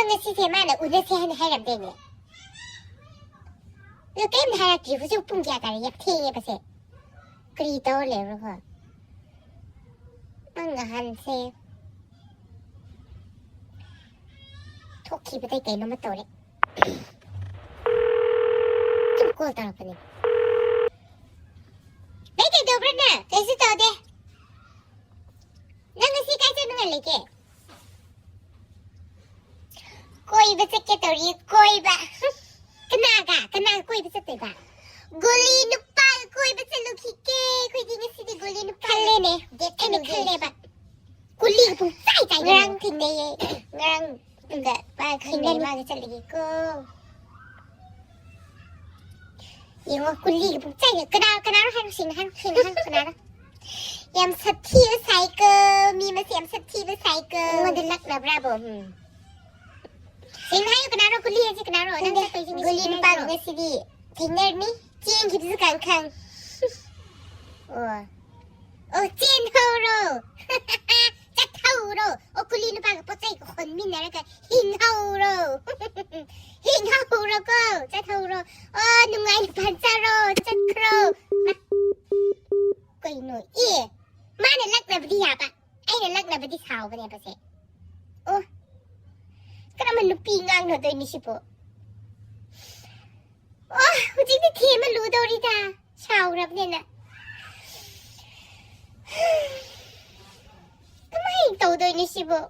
ngasi thế mà là udah sih hai làm tiền nhỉ rồi cái hai là chỉ phải chụp bung kia cái yak thế bác sĩ kỹ toเลยrồi hảมันหันเซทุกทีไปได้ไกลน้องมาโตเลยจุกโกตาปนี่ไม่ได้ดูประเด็นकैसे तो दे नंग सी कैसे नुंग लेके कोई बच्चे के तो ये कोई बा कना कोई बच्चे ते बा गुली नुपा कोई बच्चे लोग के कोई दिन सी दी गुली नुपा खले ने देखे ने खले बा गुली पुंใจngang thình đây ngang enggak ba khinh đây ba cái chân कोยังว่ากุลีกับผมใจเนี่ยกระดาวให้สิ่งให้กระดาวยำสัตว์ที่ใส่เกอมีมาเสียมสัตว์ที่ใส่เกอมันจะลักนะบราโบสิ่งให้กระดาวกุลีสิกระดาวนั่นจะกุลีนปังเนี่ยสิดีทิ้งได้ไหมเจียนคิดสักครั้งโอ้เจียนเฮาโรจะเฮาโรโอ้กุลีนปังกับพ่อใจกับคนมินนะแล้วกันหินเฮาโรหินเฮาโรก็จะเฮาโรโอ้หนุ่มไงพันจาโรจะโครก็อีหน่อยมาเนี่ยลักนะบดีหยาบอ่ะไอ้เนี่ยลักนะบดีสาวปะเนี่ยปะเสโอ้ก็นั่นมันนุปีงังหน่อยตัวนี้สิปะโอ้จริงที่ทีมันรู้ตัวดิจ้าชาวรับเนี่ยนะก็ไม่ตัวนี้สิปะ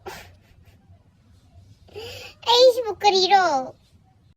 ไอ้สิปะกรีโร